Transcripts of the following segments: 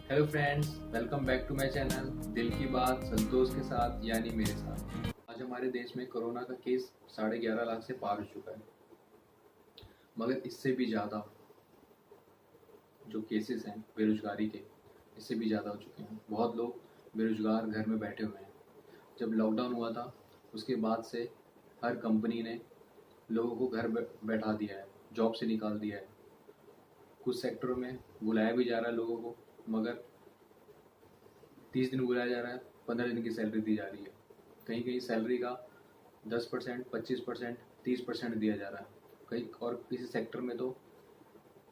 Hello friends, welcome back to my channel दिल की बात संतोष के साथ यानी मेरे साथ। आज हमारे देश में कोरोना का केस 11.5 लाख से पार हो चुका है, मगर इससे भी ज़्यादा जो केसेस हैं बेरोजगारी के, इससे भी ज़्यादा हो चुके हैं। बहुत लोग बेरोजगार घर में बैठे हुए हैं। जब लॉकडाउन हुआ था उसके बाद से हर कंपनी ने लोगों को घर बैठा दिया है, जॉब से निकाल दिया है। कुछ सेक्टरों में बुलाया भी जा रहा है लोगों को, मगर 30 दिन बुलाया जा रहा है, 15 दिन की सैलरी दी जा रही है। कहीं कहीं सैलरी का 10%, 25%, 30% दिया जा रहा है। कहीं और किसी सेक्टर में तो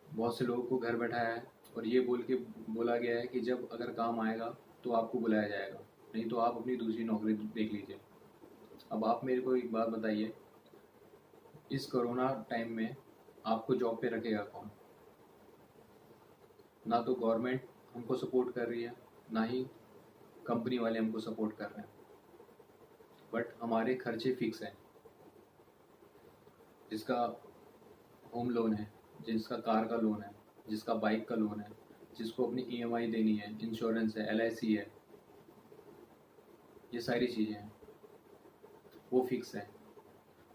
बहुत से लोगों को घर बैठाया है और ये बोला गया है कि जब अगर काम आएगा तो आपको बुलाया जाएगा, नहीं तो आप अपनी दूसरी नौकरी देख लीजिए। अब आप मेरे को एक बात बताइए, इस कोरोना टाइम में आपको जॉब पे रखेगा कौन? ना तो गवर्नमेंट हमको सपोर्ट कर रही है, ना ही कंपनी वाले हमको सपोर्ट कर रहे हैं। बट हमारे खर्चे फिक्स हैं। जिसका होम लोन है, जिसका कार का लोन है, जिसका बाइक का लोन है, जिसको अपनी ईएमआई देनी है, इंश्योरेंस है, एलआईसी है, ये सारी चीज़ें हैं, वो फिक्स है।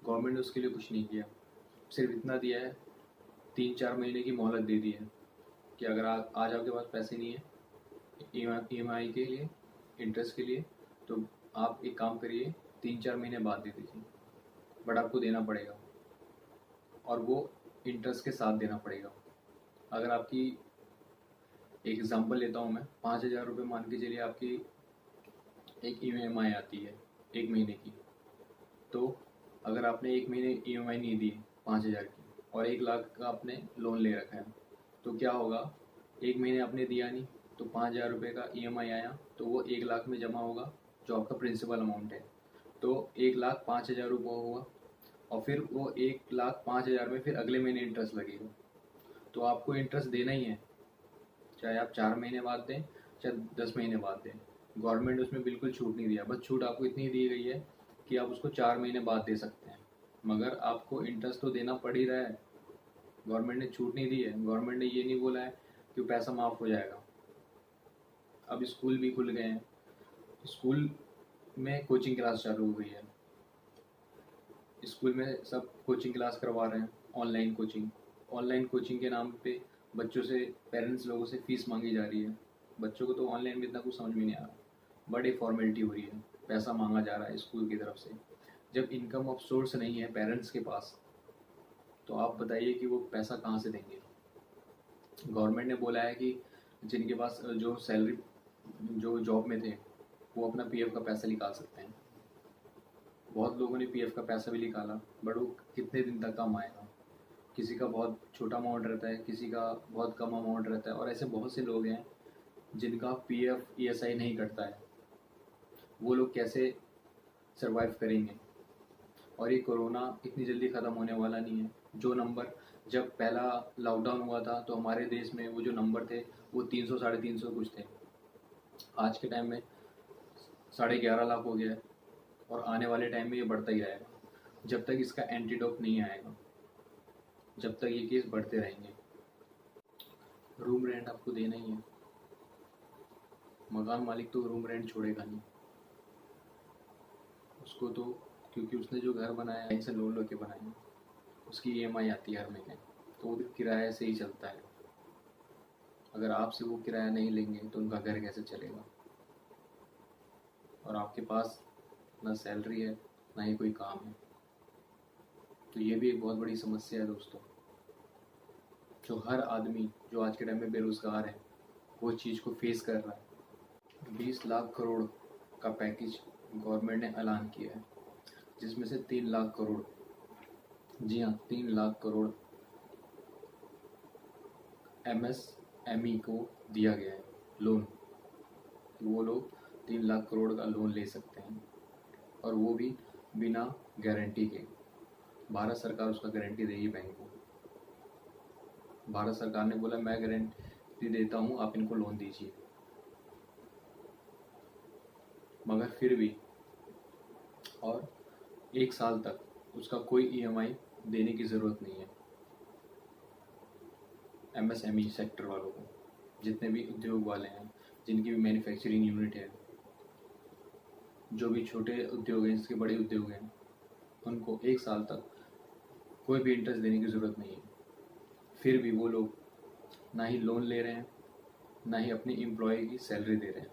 गवर्नमेंट ने उसके लिए कुछ नहीं किया, सिर्फ इतना दिया है, 3-4 महीने की मोहलत दे दी है कि अगर आज आपके पास पैसे नहीं है ईएमआई के लिए, इंटरेस्ट के लिए, तो आप एक काम करिए, 3-4 महीने बाद दे दीजिए। बट आपको देना पड़ेगा, और वो इंटरेस्ट के साथ देना पड़ेगा। अगर आपकी एक एग्जांपल लेता हूँ मैं, 5,000 रुपये मान के चलिए आपकी एक ईएमआई आती है 1 महीने की। तो अगर आपने 1 महीने ईएमआई नहीं दी 5,000 की और 1 लाख का आपने लोन ले रखा है, तो क्या होगा, 1 महीने आपने दिया नहीं तो 5,000 रुपये का ईएमआई आया, तो वो 1 लाख में जमा होगा, जो आपका प्रिंसिपल अमाउंट है। तो 1,05,000 रुपये हुआ, और फिर वो 1,05,000 में फिर अगले महीने इंटरेस्ट लगेगा। तो आपको इंटरेस्ट देना ही है, चाहे आप 4 महीने बाद दें, चाहे 10 महीने बाद दें। गवर्नमेंट उसमें बिल्कुल छूट नहीं दिया, बस छूट आपको इतनी दी गई है कि आप उसको 4 महीने बाद दे सकते हैं, मगर आपको इंटरेस्ट तो देना पड़ ही रहा है। गवर्नमेंट ने छूट नहीं दी है, गवर्नमेंट ने ये नहीं बोला है कि पैसा माफ़ हो जाएगा। अब स्कूल भी खुल गए हैं, स्कूल में कोचिंग क्लास चालू हो गई है, स्कूल में सब कोचिंग क्लास करवा रहे हैं, ऑनलाइन कोचिंग। ऑनलाइन कोचिंग के नाम पे बच्चों से, पेरेंट्स लोगों से फ़ीस मांगी जा रही है। बच्चों को तो ऑनलाइन में इतना कुछ समझ में नहीं आ रहा, बड़ी फॉर्मेलिटी हो रही है, पैसा मांगा जा रहा है स्कूल की तरफ से। जब इनकम ऑफ सोर्स नहीं है पेरेंट्स के पास, तो आप बताइए कि वो पैसा कहाँ से देंगे। गवर्नमेंट ने बोला है कि जिनके पास जो सैलरी, जो जॉब में थे, वो अपना पीएफ का पैसा निकाल सकते हैं। बहुत लोगों ने पीएफ का पैसा भी निकाला, बट वो कितने दिन तक काम आएगा? किसी का बहुत छोटा अमाउंट रहता है, किसी का बहुत कम अमाउंट रहता है, और ऐसे बहुत से लोग हैं जिनका पीएफ ईएसआई नहीं कटता है। वो लोग कैसे सरवाइव करेंगे? और ये कोरोना इतनी जल्दी ख़त्म होने वाला नहीं है। जो नंबर, जब पहला लॉकडाउन हुआ था तो हमारे देश में वो जो नंबर थे वो 300, 350 कुछ थे। आज के टाइम में 11.5 लाख हो गया है, और आने वाले टाइम में ये बढ़ता ही रहेगा जब तक इसका एंटीडोट नहीं आएगा, जब तक ये केस बढ़ते रहेंगे। रूम रेंट आपको देना ही है, मकान मालिक तो रूम रेंट छोड़ेगा नहीं उसको, तो क्योंकि उसने जो घर बनाया है से लोन लेके बनाया है, उसकी ईएमआई आती है हर महीने, तो वो भी किराए से ही चलता है। अगर आपसे वो किराया नहीं लेंगे तो उनका घर कैसे चलेगा? और आपके पास ना सैलरी है, ना ही कोई काम है, तो ये भी एक बहुत बड़ी समस्या है दोस्तों। जो हर आदमी जो आज के टाइम में बेरोज़गार है, वो चीज़ को फेस कर रहा है। 20 लाख करोड़ का पैकेज गवर्नमेंट ने ऐलान किया है, जिसमें से 3 लाख करोड़, जी हाँ 3 लाख करोड़ एमएसएमई को दिया गया है लोन। वो लोग 3 लाख करोड़ का लोन ले सकते हैं, और वो भी बिना गारंटी के। भारत सरकार उसका गारंटी देगी बैंक को। भारत सरकार ने बोला मैं गारंटी देता हूँ, आप इनको लोन दीजिए। मगर फिर भी, और 1 साल तक उसका कोई ईएमआई देने की ज़रूरत नहीं है एमएसएमई सेक्टर वालों को। जितने भी उद्योग वाले हैं, जिनकी भी मैन्युफैक्चरिंग यूनिट है, जो भी छोटे उद्योग हैं, जिसके बड़े उद्योग हैं, उनको 1 साल तक कोई भी इंटरेस्ट देने की ज़रूरत नहीं है। फिर भी वो लोग ना ही लोन ले रहे हैं, ना ही अपनी एम्प्लॉय की सैलरी दे रहे हैं,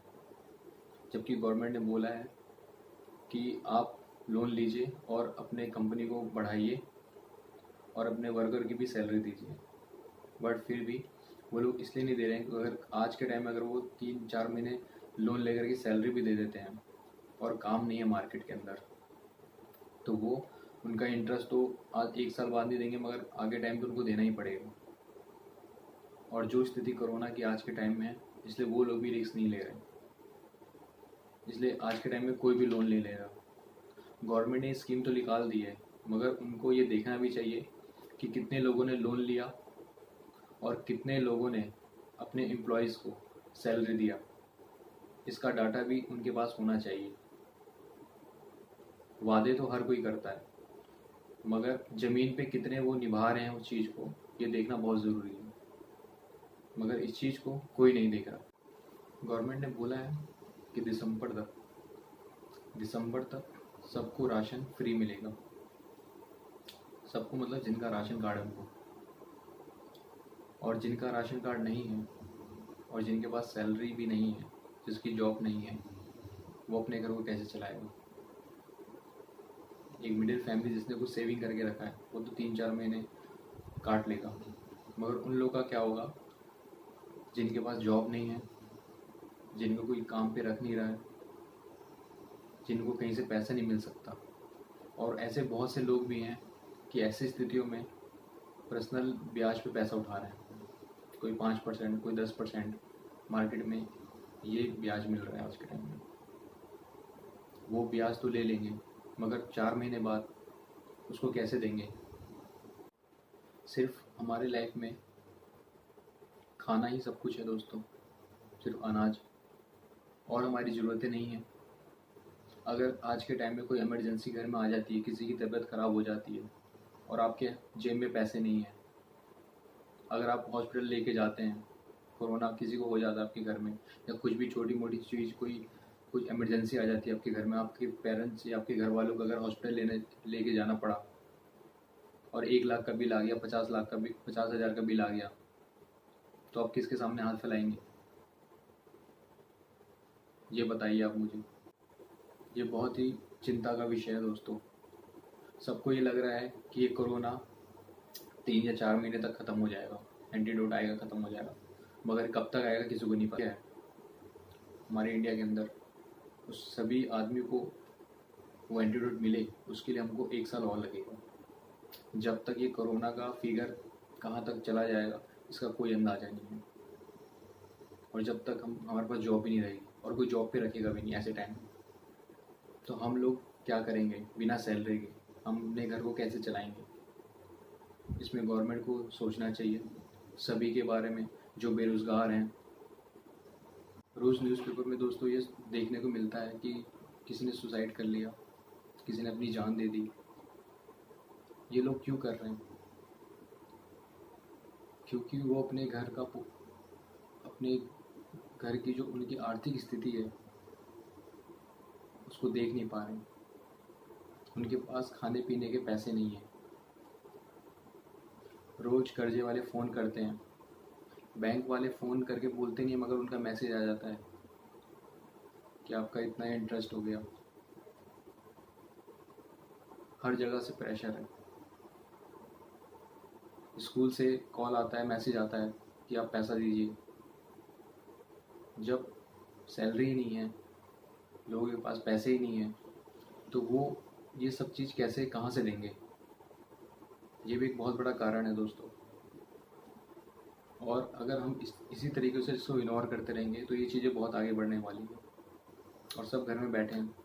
जबकि गवर्नमेंट ने बोला है कि आप लोन लीजिए और अपने कंपनी को बढ़ाइए और अपने वर्कर की भी सैलरी दीजिए। बट फिर भी वो लोग इसलिए नहीं दे रहे हैं कि अगर आज के टाइम में अगर वो 3-4 महीने लोन लेकर के सैलरी भी दे देते हैं और काम नहीं है मार्केट के अंदर, तो वो उनका इंटरेस्ट तो आज 1 साल बाद नहीं देंगे, मगर आगे टाइम पे उनको देना ही पड़ेगा। और जो स्थिति कोरोना की आज के टाइम में है, इसलिए वो लोग भी रिस्क नहीं ले रहे, इसलिए आज के टाइम में कोई भी लोन नहीं ले रहा। गवर्नमेंट ने स्कीम तो निकाल दी है, मगर उनको ये देखना भी चाहिए कि कितने लोगों ने लोन लिया और कितने लोगों ने अपने एम्प्लॉयज़ को सैलरी दिया। इसका डाटा भी उनके पास होना चाहिए। वादे तो हर कोई करता है, मगर ज़मीन पे कितने वो निभा रहे हैं उस चीज़ को, ये देखना बहुत ज़रूरी है। मगर इस चीज़ को कोई नहीं देख रहा। गवर्नमेंट ने बोला है कि दिसंबर तक सबको राशन फ्री मिलेगा। सबको मतलब जिनका राशन कार्ड है उनको, और जिनका राशन कार्ड नहीं है और जिनके पास सैलरी भी नहीं है, जिसकी जॉब नहीं है, वो अपने घर को कैसे चलाएगा। एक मिडिल फैमिली जिसने कुछ सेविंग करके रखा है, वो तो 3-4 महीने काट लेगा, मगर उन लोगों का क्या होगा जिनके पास जॉब नहीं है, जिनको कोई काम पे रख नहीं रहा है, जिनको कहीं से पैसा नहीं मिल सकता। और ऐसे बहुत से लोग भी हैं कि ऐसी स्थितियों में पर्सनल ब्याज पे पैसा उठा रहे हैं। कोई 5%, कोई 10% मार्केट में ये ब्याज मिल रहा है आज के टाइम में। वो ब्याज तो ले लेंगे, मगर 4 महीने बाद उसको कैसे देंगे। सिर्फ हमारे लाइफ में खाना ही सब कुछ है दोस्तों, सिर्फ अनाज, और हमारी ज़रूरतें नहीं हैं। अगर आज के टाइम में कोई इमरजेंसी घर में आ जाती है, किसी की तबीयत ख़राब हो जाती है और आपके जेब में पैसे नहीं हैं, अगर आप हॉस्पिटल लेके जाते हैं, कोरोना किसी को हो जाता है आपके घर में, या कुछ भी छोटी मोटी चीज़ कुछ इमरजेंसी आ जाती है आपके घर में, आपके पेरेंट्स या आपके घर वालों को अगर हॉस्पिटल लेके जाना पड़ा और 1 लाख का बिल आ गया, 50,000 का बिल आ गया, तो आप किसके सामने हाथ फैलाएंगे, ये बताइए आप मुझे। ये बहुत ही चिंता का विषय है दोस्तों। सबको ये लग रहा है कि ये कोरोना 3 या 4 महीने तक ख़त्म हो जाएगा, एंटीडोट आएगा, ख़त्म हो जाएगा, मगर कब तक आएगा किसी को नहीं पता है। हमारे इंडिया के अंदर उस सभी आदमी को वो एंटीडोट मिले, उसके लिए हमको 1 साल और लगेगा। जब तक ये कोरोना का फिगर कहाँ तक चला जाएगा, इसका कोई अंदाज़ा नहीं है। और जब तक हमारे पास जॉब भी नहीं रहेगी, और कोई जॉब पे रखेगा भी नहीं ऐसे टाइम में, तो हम लोग क्या करेंगे बिना सैलरी के, हम अपने घर को कैसे चलाएंगे। इसमें गवर्नमेंट को सोचना चाहिए सभी के बारे में, जो बेरोज़गार हैं। रोज़ न्यूज़पेपर में दोस्तों ये देखने को मिलता है कि किसी ने सुसाइड कर लिया, किसी ने अपनी जान दे दी। ये लोग क्यों कर रहे हैं? क्योंकि वो अपने घर की जो उनकी आर्थिक स्थिति है उसको देख नहीं पा रहे हैं। उनके पास खाने पीने के पैसे नहीं हैं। रोज़ कर्जे वाले फ़ोन करते हैं, बैंक वाले फ़ोन करके बोलते नहीं, मगर उनका मैसेज आ जाता है कि आपका इतना इंटरेस्ट हो गया। हर जगह से प्रेशर है। स्कूल से कॉल आता है, मैसेज आता है कि आप पैसा दीजिए। जब सैलरी ही नहीं है, लोगों के पास पैसे ही नहीं है, तो वो ये सब चीज़ कैसे कहाँ से देंगे। ये भी एक बहुत बड़ा कारण है दोस्तों। और अगर हम इसी तरीके से इसको इग्नोर करते रहेंगे तो ये चीज़ें बहुत आगे बढ़ने वाली है। और सब घर में बैठे हैं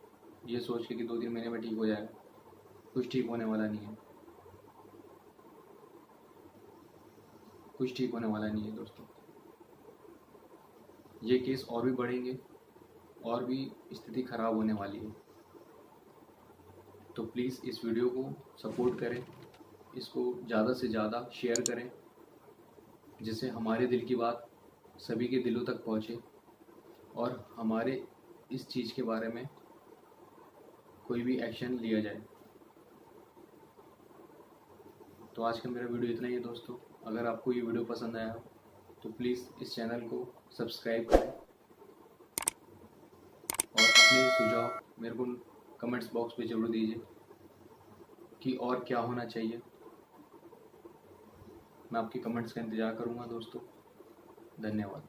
ये सोच के कि 2-3 महीने में ठीक हो जाएगा। कुछ ठीक होने वाला नहीं है, कुछ ठीक होने वाला नहीं है दोस्तों। ये केस और भी बढ़ेंगे और भी स्थिति ख़राब होने वाली है। तो प्लीज़ इस वीडियो को सपोर्ट करें, इसको ज़्यादा से ज़्यादा शेयर करें, जिससे हमारे दिल की बात सभी के दिलों तक पहुँचे और हमारे इस चीज़ के बारे में कोई भी एक्शन लिया जाए। तो आज का मेरा वीडियो इतना ही है दोस्तों। अगर आपको ये वीडियो पसंद आया तो प्लीज़ इस चैनल को सब्सक्राइब करें और अपने सुझाव मेरे को कमेंट्स बॉक्स में ज़रूर दीजिए कि और क्या होना चाहिए। मैं आपके कमेंट्स का इंतज़ार करूँगा दोस्तों। धन्यवाद।